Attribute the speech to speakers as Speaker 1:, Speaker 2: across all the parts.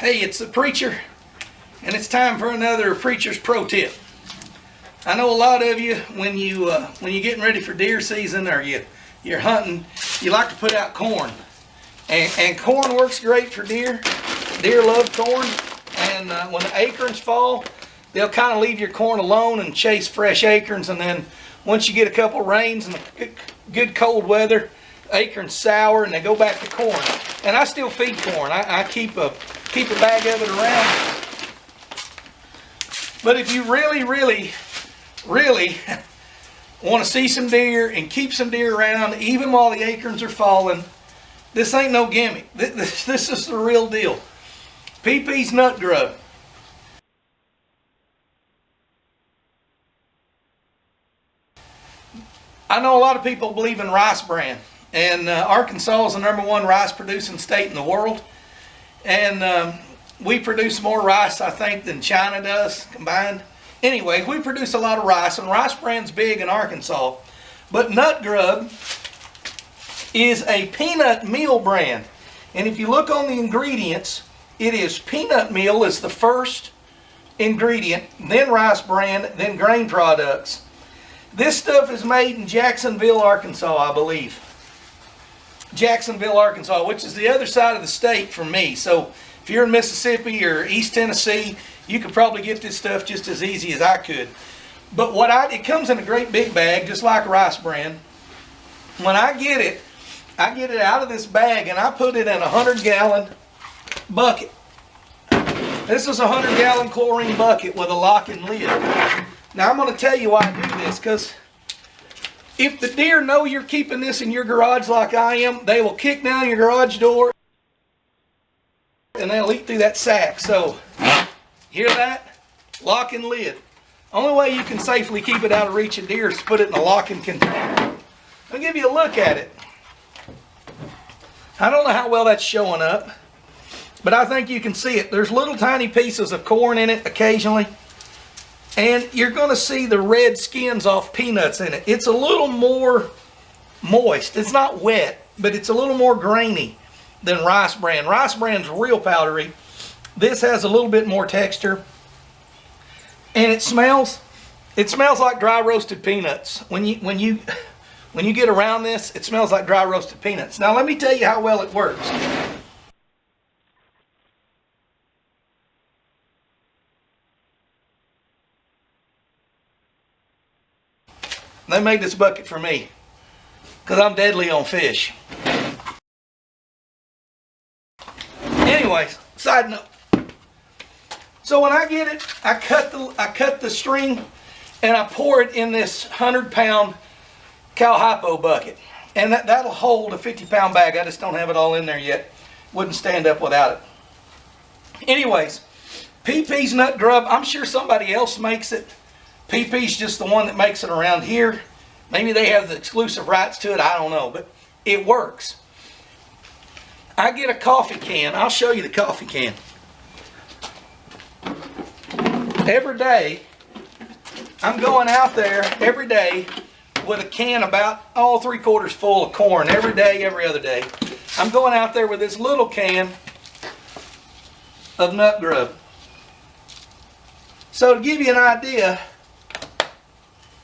Speaker 1: Hey, it's the preacher, and it's time for another preacher's pro tip. I know a lot of you, when you're getting ready for deer season or you're hunting, you like to put out corn, and corn works great for deer. Deer love corn, and when the acorns fall, they'll kind of leave your corn alone and chase fresh acorns, and then once you get a couple rains and good cold weather, acorns sour and they go back to corn. And I still feed corn. I keep a bag of it around. But if you really want to see some deer and keep some deer around even while the acorns are falling, this ain't no gimmick. This is the real deal. PP's Nut Grub. I know a lot of people believe in rice bran, and Arkansas is the #1 rice producing state in the world, and we produce more rice, I think, than China does combined. Anyway, we produce a lot of rice, and rice bran's big in Arkansas. But Nut Grub is a peanut meal brand, and if you look on the ingredients, it is peanut meal is the first ingredient, then rice bran, then grain products. This stuff is made in Jacksonville, Arkansas, I believe. Jacksonville, Arkansas, which is the other side of the state from me. So if you're in Mississippi or East Tennessee, you could probably get this stuff just as easy as I could. But it comes in a great big bag, just like rice bran. When I get it out of this bag and I put it in a 100-gallon bucket. This is a 100-gallon chlorine bucket with a locking lid. Now I'm going to tell you why I do this, because if the deer know you're keeping this in your garage like I am, they will kick down your garage door and they'll eat through that sack. So, hear that? Locking lid. Only way you can safely keep it out of reach of deer is to put it in a locking container. I'll give you a look at it. I don't know how well that's showing up, but I think you can see it. There's little tiny pieces of corn in it occasionally. And you're going to see the red skins off peanuts in it. It's a little more moist. It's not wet, but it's a little more grainy than rice bran. Rice bran's real powdery. This has a little bit more texture. And it smells like dry roasted peanuts. When you get around this, it smells like dry roasted peanuts. Now let me tell you how well it works. They made this bucket for me because I'm deadly on fish. Anyways, side note. So when I get it, I cut the string and I pour it in this 100-pound Cal Hypo bucket. And that'll hold a 50-pound bag. I just don't have it all in there yet. Wouldn't stand up without it. Anyways, PP's Nut Grub. I'm sure somebody else makes it. PP's just the one that makes it around here. Maybe they have the exclusive rights to it. I don't know, but it works. I get a coffee can. I'll show you the coffee can. Every day, I'm going out there every day with a can about 3/4 full of corn. Every day, every other day. I'm going out there with this little can of Nut Grub. So to give you an idea,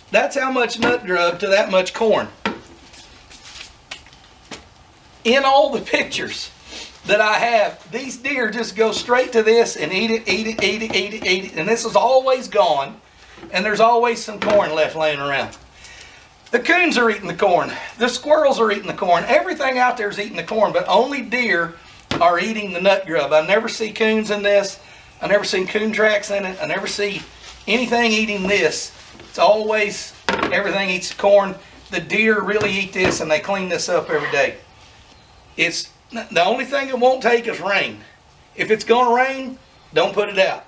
Speaker 1: that's how much Nut Grub to that much corn. In all the pictures that I have, these deer just go straight to this and eat it, eat it, eat it, eat it, eat it. And this is always gone. And there's always some corn left laying around. The coons are eating the corn. The squirrels are eating the corn. Everything out there is eating the corn, but only deer are eating the Nut Grub. I never see coons in this. I never seen coon tracks in it. I never see anything eating this. It's always everything eats corn. The deer really eat this and they clean this up every day. It's the only thing it won't take is rain. If it's going to rain, don't put it out.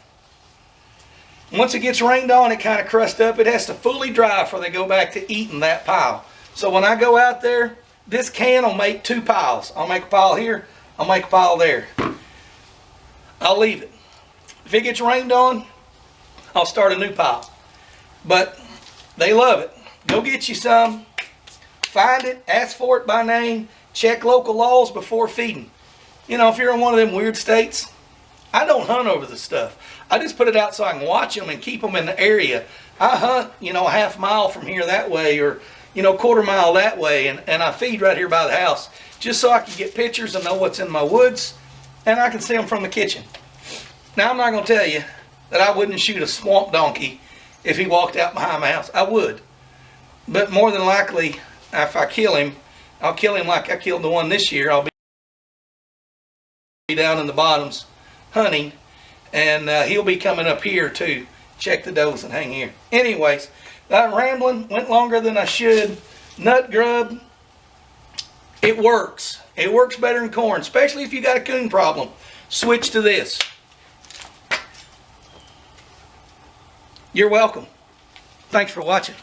Speaker 1: Once it gets rained on, it kind of crusts up. It has to fully dry before they go back to eating that pile. So when I go out there, this can will make 2 piles. I'll make a pile here. I'll make a pile there. I'll leave it. If it gets rained on, I'll start a new pile. But they love it. Go get you some. Find it. Ask for it by name. Check local laws before feeding. You know, if you're in one of them weird states, I don't hunt over the stuff. I just put it out so I can watch them and keep them in the area. I hunt, you know, a half mile from here that way, or, you know, quarter mile that way, and I feed right here by the house just so I can get pictures and know what's in my woods, and I can see them from the kitchen. Now, I'm not going to tell you that I wouldn't shoot a swamp donkey if he walked out behind my house. I would. But more than likely, if I kill him, I'll kill him like I killed the one this year. I'll be down in the bottoms hunting, and he'll be coming up here to check the does and hang here. Anyways, I'm rambling, went longer than I should. Nut Grub, it works. It works better than corn, especially if you got a coon problem. Switch to this. You're welcome. Thanks for watching.